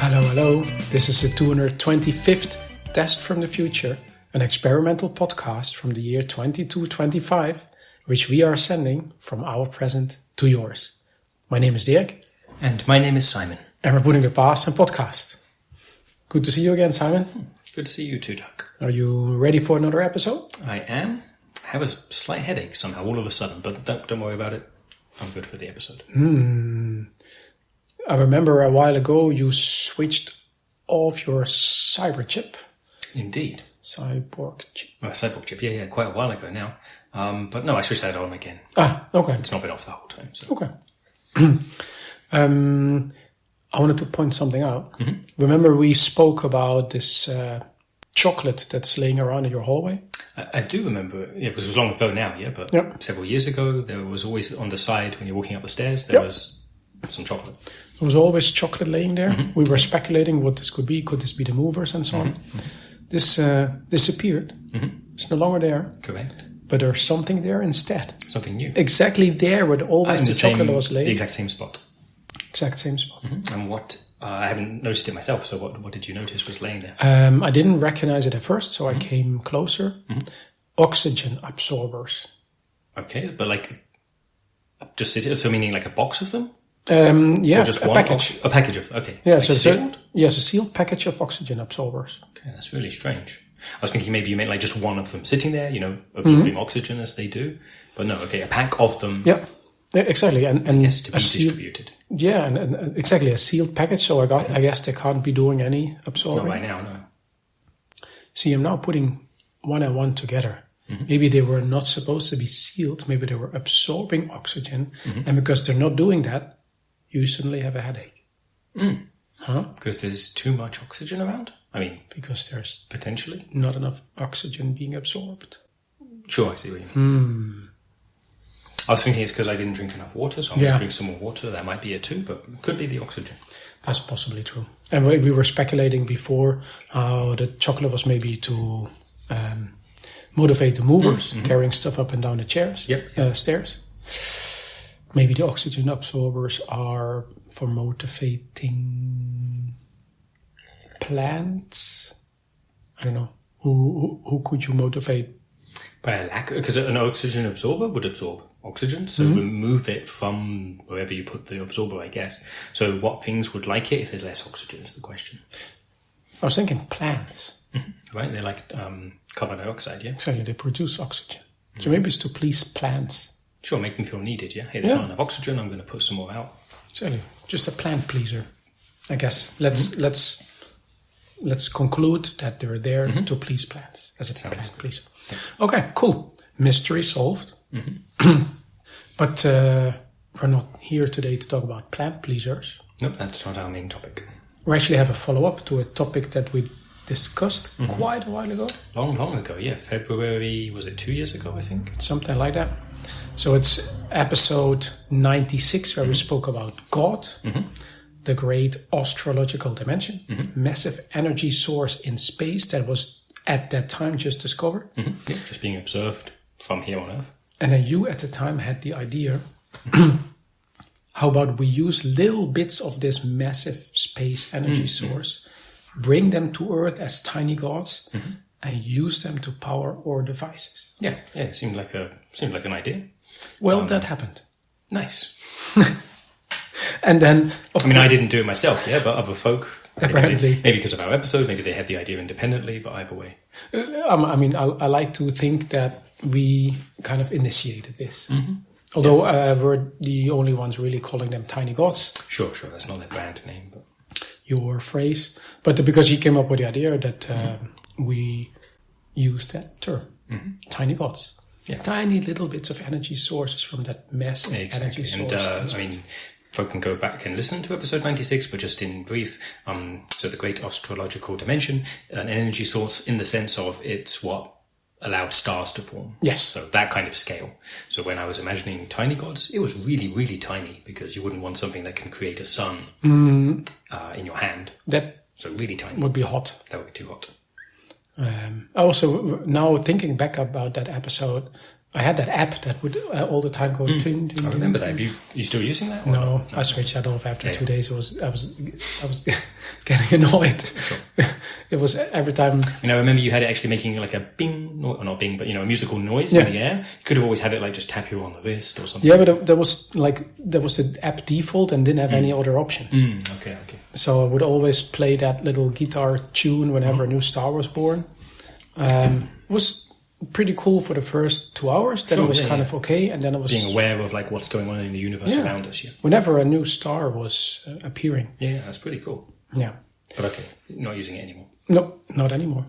Hello, hello. This is the 225th Test from the Future, an experimental podcast from the year 2225, which we are sending from our present to yours. My name is Dirk. And my name is Simon. And we're putting the past in podcast. Good to see you again, Simon. Good to see you too, Dirk. Are you ready for another episode? I am. I have a slight headache somehow all of a sudden, but don't worry about it. I'm good for the episode. I remember a while ago you switched off your cyber chip. Indeed. Cyborg chip. Cyborg chip, yeah, quite a while ago now. But no, I switched that on again. Okay. It's not been off the whole time. So. Okay. I wanted to point something out. Mm-hmm. Remember we spoke about this chocolate that's laying around in your hallway? I do remember, because it was long ago now, but several years ago, there was always on the side when you're walking up the stairs, there was some chocolate. There was always chocolate laying there. Mm-hmm. We were speculating what this could be. Could this be the movers and so on? Mm-hmm. This disappeared. Mm-hmm. It's no longer there. Correct. But there's something there instead. Something new. Exactly there where always the chocolate was laying. The exact same spot. Exact same spot. Mm-hmm. And what, I haven't noticed it myself, so what did you notice was laying there? I didn't recognize it at first, so I came closer. Mm-hmm. Oxygen absorbers. Okay, but so meaning like a box of them? Or just a one package. A package of, okay. Yeah, like so sealed? a sealed package of oxygen absorbers. Okay, that's really strange. I was thinking maybe you meant like just one of them sitting there, absorbing oxygen as they do. But no, okay, a pack of them. Yeah, exactly. And I guess to be distributed. Yeah, and exactly, a sealed package. So I guess they can't be doing any absorbing. Not right now, no. See, I'm now putting one and one together. Mm-hmm. Maybe they were not supposed to be sealed. Maybe they were absorbing oxygen. Mm-hmm. And because they're not doing that, you suddenly have a headache. Mm. Huh? Because there's too much oxygen around? I mean, because there's potentially not enough oxygen being absorbed. Sure, I see what you mean. I was thinking it's because I didn't drink enough water, so I'm going to drink some more water. That might be it too, but it could be the oxygen. That's possibly true. And we were speculating before how the chocolate was maybe to motivate the movers, carrying stuff up and down the stairs. Maybe the oxygen absorbers are for motivating plants. I don't know. Who could you motivate? By a lack, because an oxygen absorber would absorb oxygen, so remove it from wherever you put the absorber, I guess. So what things would like it if there's less oxygen is the question. I was thinking plants. Mm-hmm. Right, they're like carbon dioxide, yeah? Exactly, they produce oxygen. So maybe it's to please plants. Sure, make them feel needed, yeah? Hey, there's not enough oxygen, I'm going to put some more out. Exactly, just a plant pleaser, I guess. Let's conclude that they're there to please plants as a plant pleaser. Yeah. Okay, cool. Mystery solved. Mm-hmm. But we're not here today to talk about plant pleasers. No, that's not our main topic. We actually have a follow-up to a topic that we discussed quite a while ago. Long ago, yeah. February, was it 2 years ago, I think? Something like that. So it's episode 96 where we spoke about God, the great astrological dimension, massive energy source in space that was at that time just discovered. Yeah, just being observed from here on Earth. And then you at the time had the idea, how about we use little bits of this massive space energy source, bring them to Earth as tiny gods, and use them to power our devices. Yeah, it seemed like an idea. Well, that happened. Nice. And then, I didn't do it myself, but other folk, apparently, maybe because of our episode, maybe they had the idea independently, but either way. I like to think that we kind of initiated this. Although we're the only ones really calling them tiny gods. Sure, that's not their brand name. But your phrase. But because he came up with the idea that we use that term, tiny gods. Yeah. Tiny little bits of energy sources from that massive energy source. And folk can go back and listen to episode 96, but just in brief, so the great astrological dimension, an energy source in the sense of it's what allowed stars to form. Yes. So that kind of scale. So when I was imagining tiny gods, it was really, really tiny because you wouldn't want something that can create a sun in your hand. So really tiny. Would be hot. That would be too hot. Also, now thinking back about that episode, I had that app that would all the time go. Ting, ting, I remember that. You still using that? No, I switched that off after 2 days. I was getting annoyed. Sure. It was every time. I remember you had it actually making like a bing, or not bing, but a musical noise in the air. You could have always had it like just tap you on the wrist or something. Yeah, but there was the app default and didn't have any other options. Okay. So I would always play that little guitar tune whenever a new star was born. It was pretty cool for the first 2 hours. Then it was kind of okay, and then it was being aware of like what's going on in the universe around us. Yeah. Whenever a new star was appearing. Yeah, that's pretty cool. Yeah. But okay, not using it anymore. No, not anymore.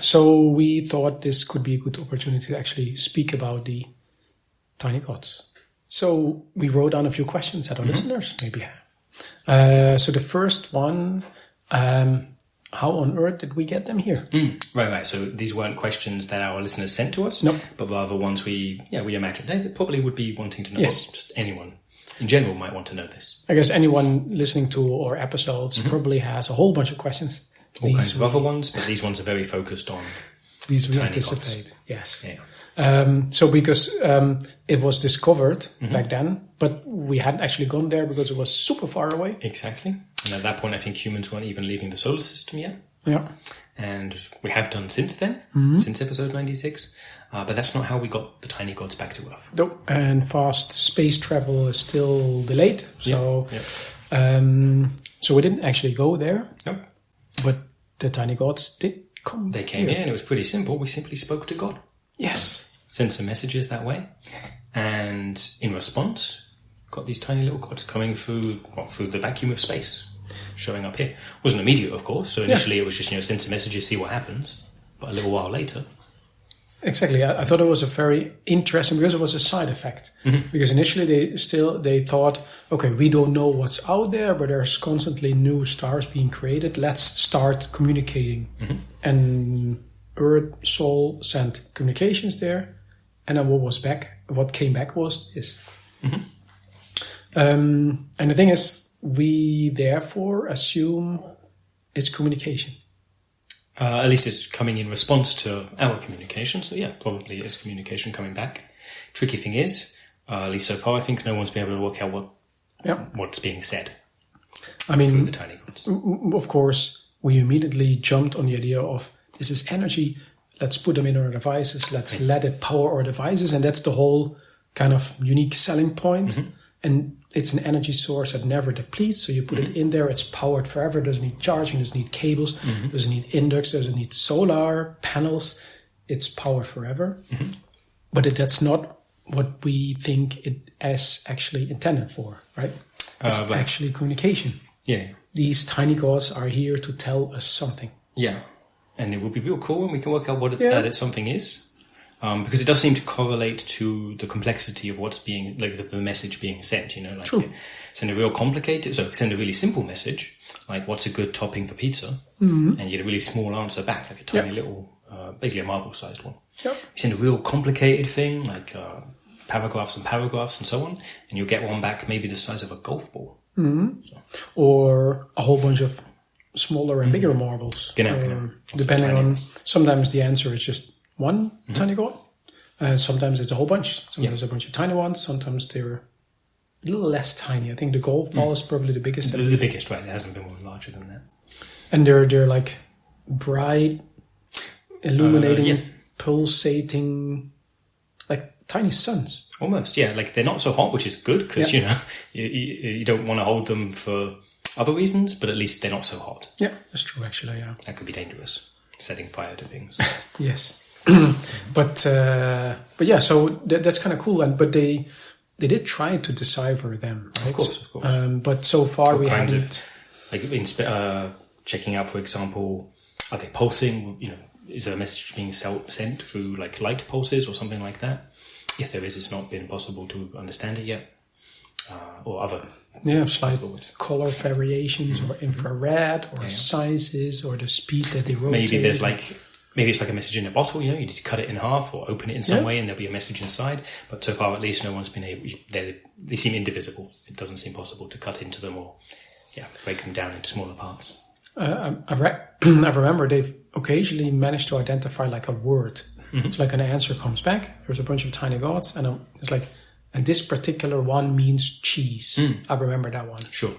So we thought this could be a good opportunity to actually speak about the tiny gods. So we wrote down a few questions that our listeners maybe have. So the first one. How on earth did we get them here? Right. So these weren't questions that our listeners sent to us, but rather ones we imagined they probably would be wanting to know. Yes. Just anyone in general might want to know this. I guess anyone listening to our episodes probably has a whole bunch of questions. All kinds of other ones, but these ones are very focused on these we anticipate. Yes. Yeah. So because it was discovered back then, but we hadn't actually gone there because it was super far away. Exactly. And at that point, I think humans weren't even leaving the solar system yet. Yeah. And we have done since then, since episode 96. But that's not how we got the tiny gods back to Earth. Nope. And fast space travel is still delayed. So, so we didn't actually go there. Nope. But the tiny gods did come. They came here, and it was pretty simple. We simply spoke to God. Yes. Sent some messages that way. And in response, got these tiny little gods coming through the vacuum of space, showing up here. Wasn't immediate, of course. So initially it was just, send some messages, see what happens. But a little while later. Exactly. I thought it was a very interesting, because it was a side effect. Because initially they thought, okay, we don't know what's out there, but there's constantly new stars being created. Let's start communicating. And Earth, Sol sent communications there. And then what came back was this. And the thing is, we therefore assume it's communication. At least it's coming in response to our communication. So yeah, probably it's communication coming back. Tricky thing is, at least so far, I think no one's been able to work out what's being said. I mean, through the tiny gods. Of course, we immediately jumped on the idea of this is energy. Let's put them in our devices. Let's let it power our devices. And that's the whole kind of unique selling point. And it's an energy source that never depletes. So you put it in there. It's powered forever. Doesn't need charging. Doesn't need cables. Doesn't need inducts. Doesn't need solar panels. It's powered forever. But that's not what we think it is actually intended for, right? It's actually communication. Yeah. These tiny gods are here to tell us something. Yeah. And it would be real cool when we can work out what that something is. Because it does seem to correlate to the complexity of what's being, like the message being sent, True. Send a real complicated, so send a really simple message, like what's a good topping for pizza, and you get a really small answer back, like a tiny little, basically a marble-sized one. You send a real complicated thing, like paragraphs and so on, and you'll get one back maybe the size of a golf ball. So. Or a whole bunch of smaller and bigger marbles. Depending on, sometimes the answer is just one tiny god. Sometimes it's a whole bunch. Sometimes a bunch of tiny ones. Sometimes they're a little less tiny. I think the golf ball is probably the biggest. The biggest, right? It hasn't been one larger than that. And they're like bright, illuminating, pulsating, like tiny suns. Almost, yeah. Like they're not so hot, which is good because you don't want to hold them for other reasons, but at least they're not so hot. Yeah, that's true. Actually, yeah. That could be dangerous, setting fire to things. Yes. But yeah, so that's kind of cool. But they did try to decipher them, right? Of course. But so far what we kinds haven't. Checking out, for example, are they pulsing? Is there a message being sent through like light pulses or something like that? If there is, it's not been possible to understand it yet. Or other slight color variations or infrared or sizes or the speed that they rotate. Maybe it's like a message in a bottle, you need to cut it in half or open it in some way and there'll be a message inside. But so far, at least, no one's been able... They seem indivisible. It doesn't seem possible to cut into them or break them down into smaller parts. I remember they've occasionally managed to identify like a word It's like an answer comes back. There's a bunch of tiny gods, and it's like, and this particular one means cheese. I remember that one. Sure.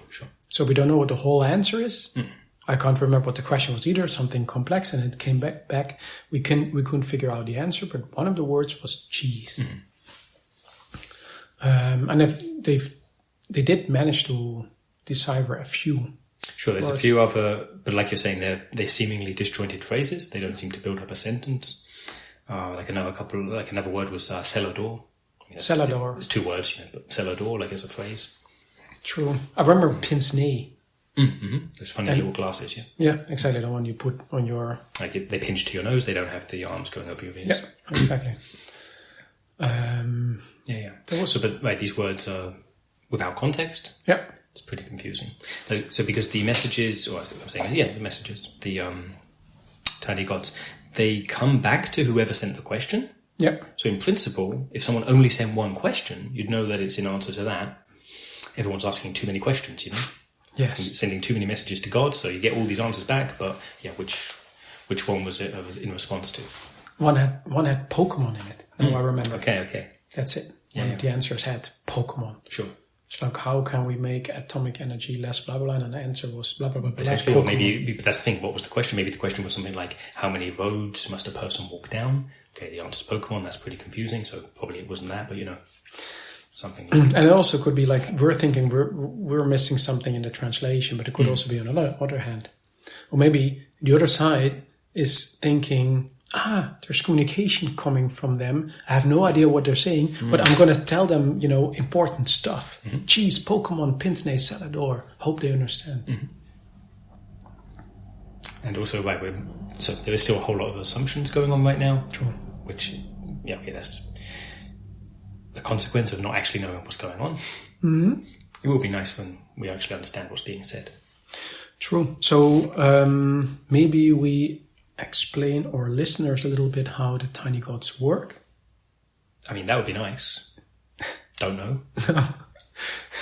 So we don't know what the whole answer is. I can't remember what the question was either. Something complex, and it came back. We couldn't figure out the answer, but one of the words was cheese. And they did manage to decipher a few. Sure, there's a few other, but like you're saying, they're seemingly disjointed phrases. They don't seem to build up a sentence. Another word was celador. Celador. It's 2 words, but celador, like as a phrase. True. I remember pince nez. Those funny little glasses, yeah. Yeah, exactly. The one you put on your... Like they pinch to your nose, they don't have the arms going over your ears. Yeah, exactly. But these words are without context. Yeah. It's pretty confusing. So because the messages, or as I'm saying, the messages, the tiny gods, they come back to whoever sent the question. Yeah. So in principle, if someone only sent one question, you'd know that it's in answer to that. Everyone's asking too many questions, Yes. Sending too many messages to God, so you get all these answers back, but which one was it in response to? One had Pokemon in it. Now I remember. Okay. That's it. One of the answers had Pokemon. Sure. It's like, how can we make atomic energy less blah, blah, blah, and the answer was blah, blah, blah, blah. Potentially, or maybe, but that's the thing, what was the question? Maybe the question was something like, how many roads must a person walk down? Okay, the answer's Pokemon, that's pretty confusing, so probably it wasn't that, but something like and it also could be like, we're thinking we're missing something in the translation, but it could also be on the other hand. Or maybe the other side is thinking, there's communication coming from them. I have no idea what they're saying, but I'm going to tell them, important stuff. Cheese, Pokemon, pince nez, celador. Hope they understand. And also, so there is still a whole lot of assumptions going on right now. True. Which, that's the consequence of not actually knowing what's going on. It will be nice when we actually understand what's being said. True. So maybe we explain our listeners a little bit how the tiny gods work. I mean, that would be nice. Don't know.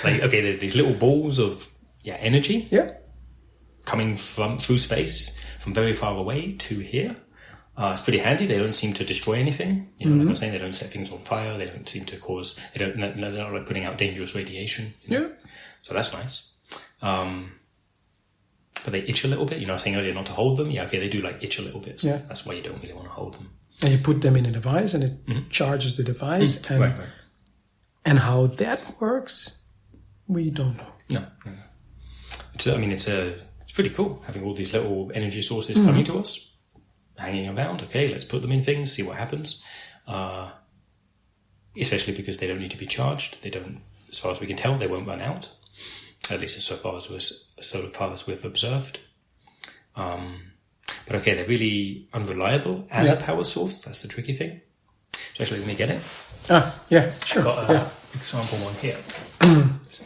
There's these little balls of energy. Yeah. Coming through space from very far away to here. It's pretty handy. They don't seem to destroy anything. Like I was saying, they don't set things on fire. They don't seem to cause. They're not like putting out dangerous radiation. Yeah. So that's nice. But they itch a little bit. I was saying earlier not to hold them. Yeah, okay, they do like itch a little bit. So that's why you don't really want to hold them. And you put them in a device, and it charges the device. And, right. And how that works, we don't know. No. It's pretty cool having all these little energy sources coming to us, hanging around. Okay, let's put them in things, see what happens. Especially because they don't need to be charged. They don't, as far as we can tell, they won't run out. At least so far as we've observed. But okay, they're really unreliable as a power source. That's the tricky thing. So actually, let me get it. Yeah, sure. I've got an example one here.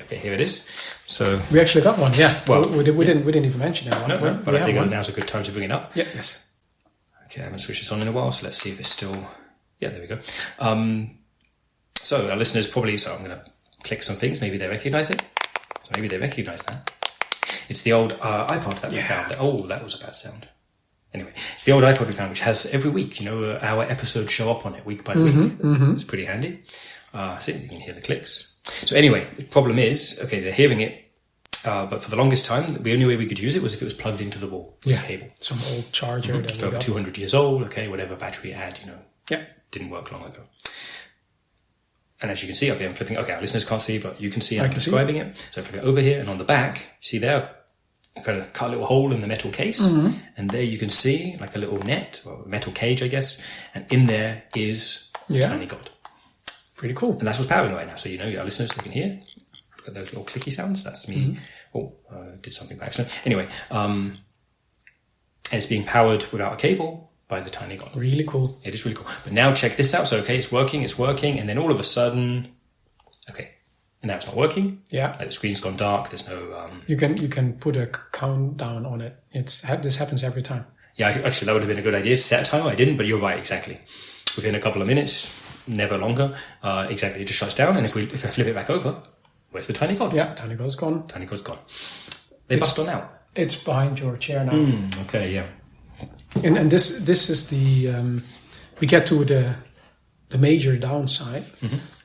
Okay, here it is. So we actually got one. Yeah. Well, we didn't even mention that one. No, but I think now's a good time to bring it up. Yeah. Yes. Okay, I haven't switched this on in a while, so let's see if it's still. Yeah, there we go. So our listeners probably. So I'm going to click some things. Maybe they recognise it. So maybe they recognise that. It's the old iPod that we found. Oh, that was a bad sound. Anyway, it's the old iPod we found, which has every week, our episodes show up on it week by week. It's pretty handy. So you can hear the clicks. So anyway, the problem is, okay, they're hearing it, but for the longest time, the only way we could use it was if it was plugged into the wall with a cable. Some old charger. It's over 200 years old, okay, whatever battery it had, didn't work long ago. And as you can see, okay, I'm flipping. Okay, our listeners can't see, but you can see I'm describing it. So if I go over here and on the back, see there, I've kind of cut a little hole in the metal case, and there you can see like a little net or a metal cage, I guess, and in there is Tiny God. Pretty cool. And that's what's powering right now. So our listeners, they can hear. Look at those little clicky sounds. That's me. Did something by accident. Anyway, and it's being powered without a cable by the Tiny God. Really cool. It is really cool. But now check this out. So, okay, it's working, and then all of a sudden, okay, and now it's not working. Yeah. Like the screen's gone dark. There's no... You can put a countdown on it. This happens every time. Yeah, actually, that would have been a good idea to set a timer. I didn't, but you're right, exactly. Within a couple of minutes, never longer, exactly, it just shuts down. And if I flip it back over, where's the Tiny God? Yeah, Tiny God's gone. Tiny God's gone. They bust on out. It's behind your chair now. Okay, yeah. And this is the we get to the major downside.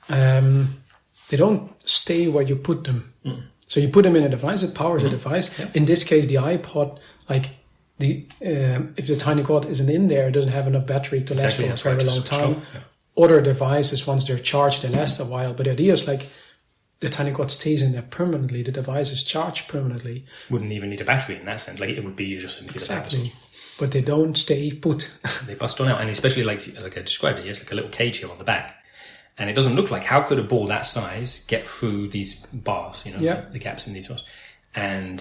They don't stay where you put them. So you put them in a device, it powers a device. In this case, the iPod, like if the tiny cord isn't in there, it doesn't have enough battery to last for a very long time. Other devices, once they're charged, they last a while. But the idea is like the tiny cord stays in there permanently. The device is charged permanently. Wouldn't even need a battery in that sense. Like it would be just simply the power source. But they don't stay put. They bust on out, and especially like I described it, it's like a little cage here on the back. And it doesn't look like, how could a ball that size get through these bars, the gaps in these bars? And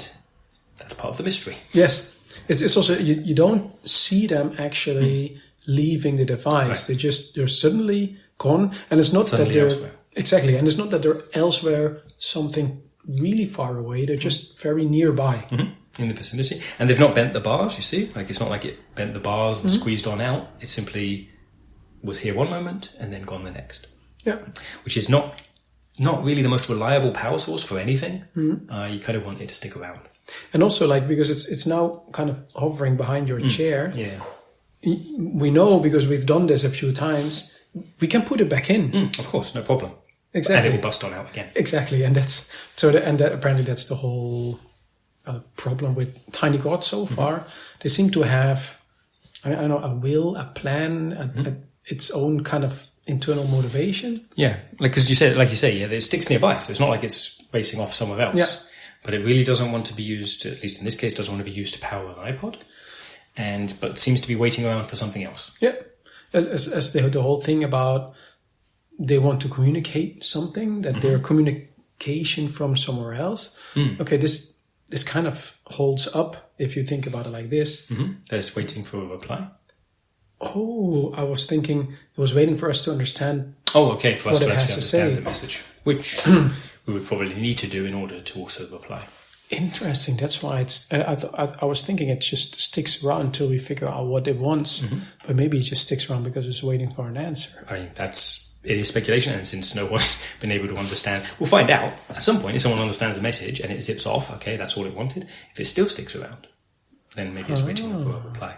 that's part of the mystery. Yes. It's also, you don't see them actually leaving the device. Right. They're suddenly gone. And it's not suddenly that they're... elsewhere. Exactly. And it's not that they're elsewhere, something really far away. They're just very nearby. In the vicinity. And they've not bent the bars, you see? Like it's not like it bent the bars and squeezed on out. It simply was here one moment and then gone the next. Yeah, which is not really the most reliable power source for anything. You kind of want it to stick around, and also like because it's now kind of hovering behind your chair. Yeah, we know because we've done this a few times. We can put it back in. Of course, no problem. Exactly, and it will bust on out again. Exactly, and apparently that's the whole problem with tiny gods so far. They seem to have, I don't know, a will, a plan, its own kind of internal motivation. Yeah, like you say, it sticks nearby, so it's not like it's racing off somewhere else. Yeah. But it really doesn't want to be used, at least in this case, doesn't want to be used to power an iPod, but seems to be waiting around for something else. Yeah, as the whole thing about they want to communicate something, that their communication from somewhere else. Okay, this kind of holds up if you think about it like this. They're just waiting for a reply. Oh, I was thinking it was waiting for us to understand. Oh, okay, for us to actually understand the message, which we would probably need to do in order to also reply. Interesting. That's why it's. I was thinking it just sticks around until we figure out what it wants, but maybe it just sticks around because it's waiting for an answer. I mean, it is speculation, and since no one's been able to understand, we'll find out at some point if someone understands the message and it zips off. Okay, that's all it wanted. If it still sticks around, then maybe it's waiting for a reply.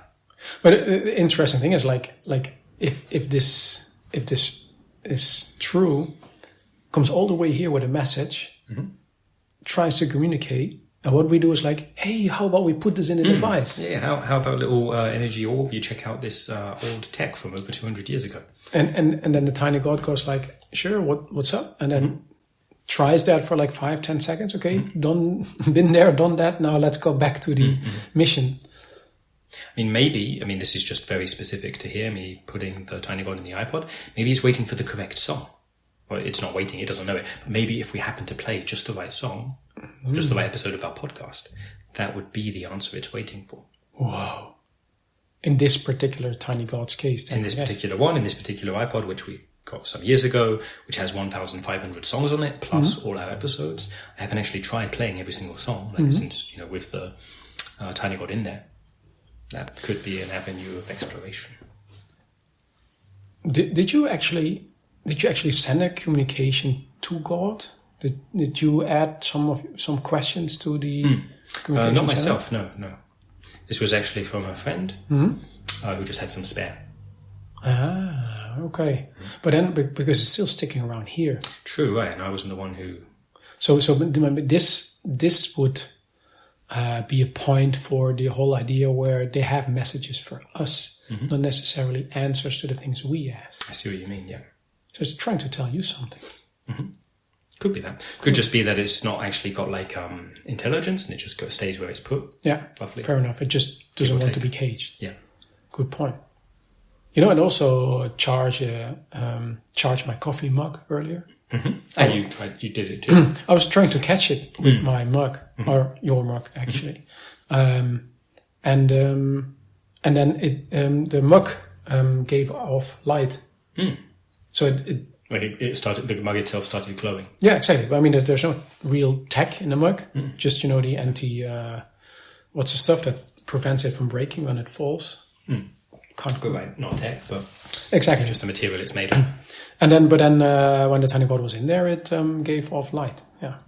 But the interesting thing is, like if this is true, comes all the way here with a message, tries to communicate, and what we do is like, hey, how about we put this in a device? Yeah, how about a little energy orb? You check out this old tech from over 200 years ago, and then the tiny god goes like, sure, what's up, and then tries that for like 5-10 seconds. Okay, been there, done that. Now let's go back to the mission. I mean, this is just very specific to here, me putting the tiny god in the iPod. Maybe it's waiting for the correct song. Well, it's not waiting, it doesn't know it. But maybe if we happen to play just the right song, just the right episode of our podcast, that would be the answer it's waiting for. Whoa. In this particular tiny god's case. In this particular one, in this particular iPod, which we got some years ago, which has 1,500 songs on it, plus all our episodes. I haven't actually tried playing every single song, since, with the tiny god in there. That could be an avenue of exploration. Did you actually send a communication to God? Did you add some questions to the communication? Not myself, no. This was actually from a friend who just had some spare. Ah, okay. But then, because it's still sticking around here. True, right? And I wasn't the one who. So this would be a point for the whole idea where they have messages for us, not necessarily answers to the things we ask. I see what you mean, yeah. So it's trying to tell you something. Could be that. Could just be that it's not actually got like intelligence and it just stays where it's put. Yeah, roughly. Fair enough. It just doesn't want to be caged. Yeah. Good point. And also charge my coffee mug earlier. And you did it too. I was trying to catch it with my mug, or your mug actually, and then the mug gave off light. So the mug itself started glowing. Yeah, exactly. I mean, there's no real tech in the mug, just the anti what's the stuff that prevents it from breaking when it falls. Can't go right, not tech, but exactly just the material it's made of. But then when the tiny god was in there, it gave off light. Yeah.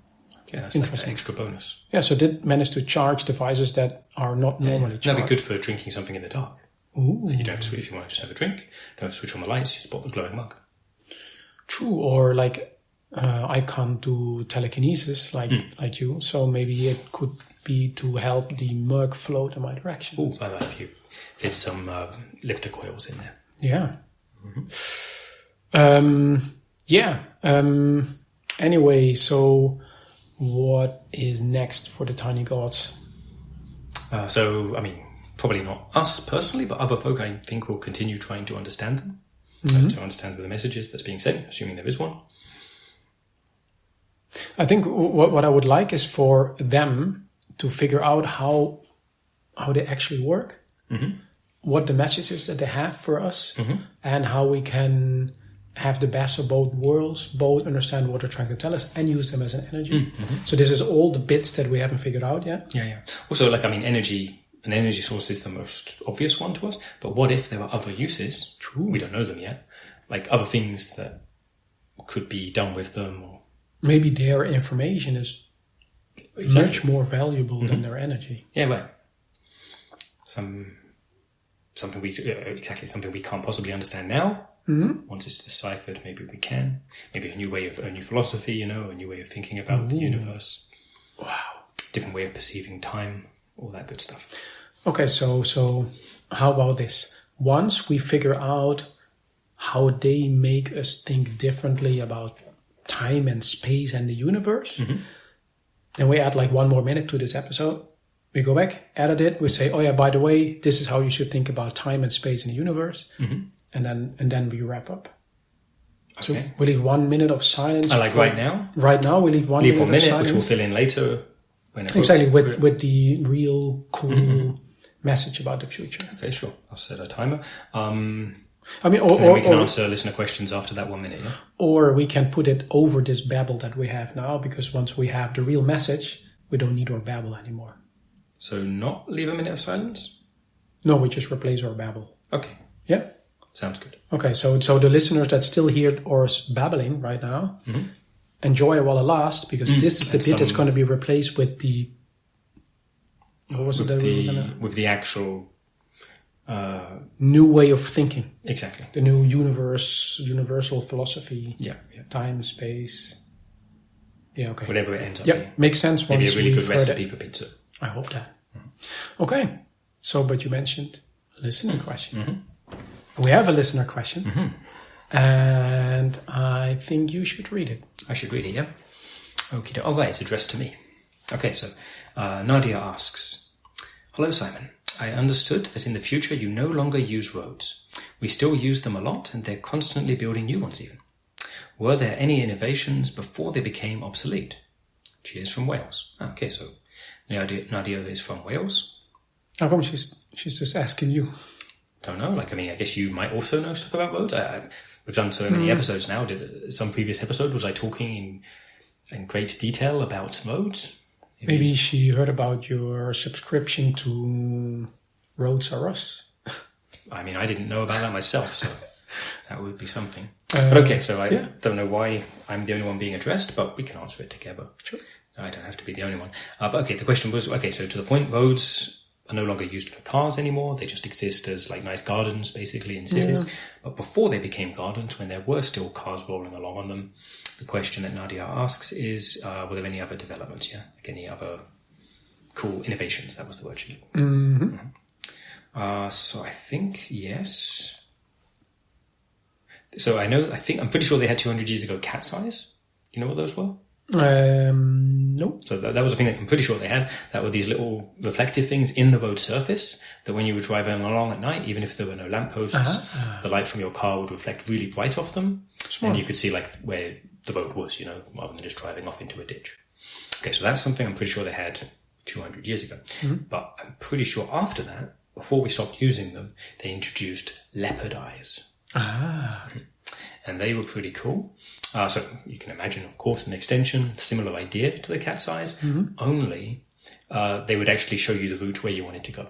Okay, that's interesting. Like an extra bonus. Yeah, so it did manage to charge devices that are not normally charged. That'd be good for drinking something in the dark. Ooh. And you don't have to, if you want to just have a drink, don't have to switch on the lights, you spot the glowing mug. True, or like I can't do telekinesis like you, so maybe it could be to help the mug float in my direction. Oh, I like you. Fit some lifter coils in there. Yeah. Anyway, so what is next for the tiny gods? So, I mean, probably not us personally, but other folk, I think, will continue trying to understand them. To understand the messages that's being sent, assuming there is one. I think what I would like is for them to figure out how they actually work, what the messages that they have for us, and how we can have the best of both worlds, both understand what they're trying to tell us and use them as an energy. So this is all the bits that we haven't figured out yet. Yeah. Also, like, I mean, an energy source is the most obvious one to us, but what if there are other uses? True. We don't know them yet. Like other things that could be done with them. Or maybe their information is much more valuable than their energy. Yeah, well, something we can't possibly understand now. Once it's deciphered, maybe we can. Maybe a new philosophy, a new way of thinking about the universe. Wow. Different way of perceiving time, all that good stuff. Okay, so how about this? Once we figure out how they make us think differently about time and space and the universe, then we add like 1 more minute to this episode. We go back, edit it, we say, oh yeah, by the way, this is how you should think about time and space and the universe. And then we wrap up. Okay. So we leave 1 minute of silence. Right now? Right now, we leave 1 minute of silence. Which we'll fill in later. Exactly, with the real cool message about the future. Okay, sure. I'll set a timer. I mean, or we can answer listener questions after that 1 minute, yeah? Or we can put it over this babble that we have now, because once we have the real message, we don't need our babble anymore. So not leave a minute of silence? No, we just replace our babble. Okay. Yeah? Sounds good. Okay, so the listeners that still hear us babbling right now, enjoy it while it lasts, because this is the bit that's going to be replaced with the... What was it that we were going to... With the actual... new way of thinking. Exactly. The new universal philosophy. Yeah. Time, space. Yeah, okay. Whatever it ends up being. Makes sense. Maybe a really good recipe for pizza. I hope that. Okay. So, but you mentioned listener question. We have a listener question. And I think you should read it. I should read it, yeah? Okay. Oh, right. It's addressed to me. Okay, so Nadia asks, hello, Simon. I understood that in the future you no longer use roads. We still use them a lot, and they're constantly building new ones even. Were there any innovations before they became obsolete? Cheers from Wales. Okay, so Nadia is from Wales. How come she's just asking you? Don't know. I guess you might also know stuff about roads. We've done so many episodes now. Some previous episode, was I talking in great detail about roads? Maybe she heard about your subscription to Roads Are Us. I mean, I didn't know about that myself, so that would be something. But okay, so I don't know why I'm the only one being addressed, but we can answer it together. Sure. I don't have to be the only one. But okay, the question was, okay, so to the point, roads are no longer used for cars anymore. They just exist as like nice gardens, basically, in cities. Yeah. But before they became gardens, when there were still cars rolling along on them, the question that Nadia asks is, were there any other developments, like any other cool innovations? That was the word she used. So I think, yes. So I'm pretty sure they had 200 years ago cat's eyes. Do you know what those were? No. So that was a thing that I'm pretty sure they had. That were these little reflective things in the road surface that when you were driving along at night, even if there were no lampposts, the light from your car would reflect really bright off them. Smart. And you could see like where the road was, rather than just driving off into a ditch. Okay, so that's something I'm pretty sure they had 200 years ago. But I'm pretty sure after that, before we stopped using them, they introduced leopard eyes. And they were pretty cool. So you can imagine, of course, an extension, similar idea to the cat's eyes, only they would actually show you the route where you wanted to go.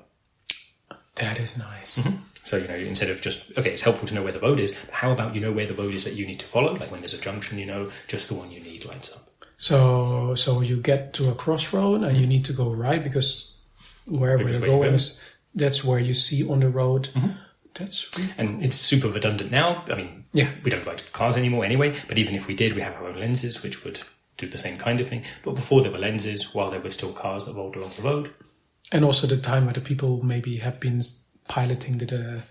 That is nice. So, instead of just, okay, it's helpful to know where the road is, but how about where the road is that you need to follow? Like when there's a junction, just the one you need lights up. So you get to a crossroad and you need to go right because wherever you're going is that's where you see on the road. That's really and it's super redundant now. I mean, we don't write cars anymore anyway, but even if we did, we have our own lenses, which would do the same kind of thing. But before there were lenses, while there were still cars that rolled along the road. And also the time where the people maybe have been piloting the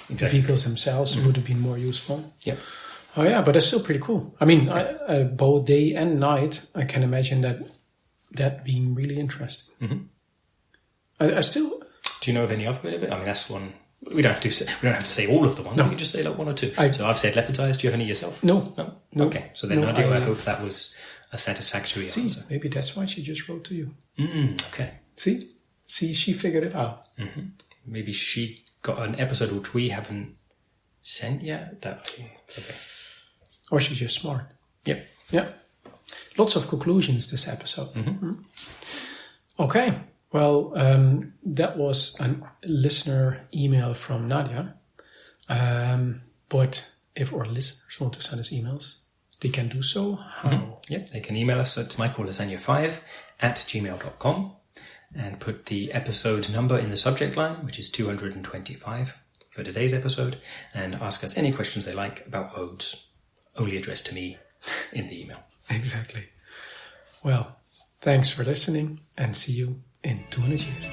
vehicles themselves would have been more useful. Yeah. Oh yeah, but it's still pretty cool. I mean, both day and night, I can imagine that being really interesting. I still. Do you know of any other bit of it? I mean, that's one. We don't have to say all of the ones. No. We can just say like one or two. So I've said leopard's eyes. Do you have any yourself? No. Okay. So then, Nadia, I hope that was a satisfactory answer. Maybe that's why she just wrote to you. Okay. See, she figured it out. Maybe she got an episode which we haven't sent yet. Okay. Or she's just smart. Yep. Yeah. Lots of conclusions this episode. Okay. Well, that was a listener email from Nadia. But if our listeners want to send us emails, they can do so. How? Yep, they can email us at michaellasagna5@gmail.com and put the episode number in the subject line, which is 225 for today's episode, and ask us any questions they like about odes, only addressed to me in the email. Exactly. Well, thanks for listening, and see you in 200 years.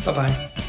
Bye-bye.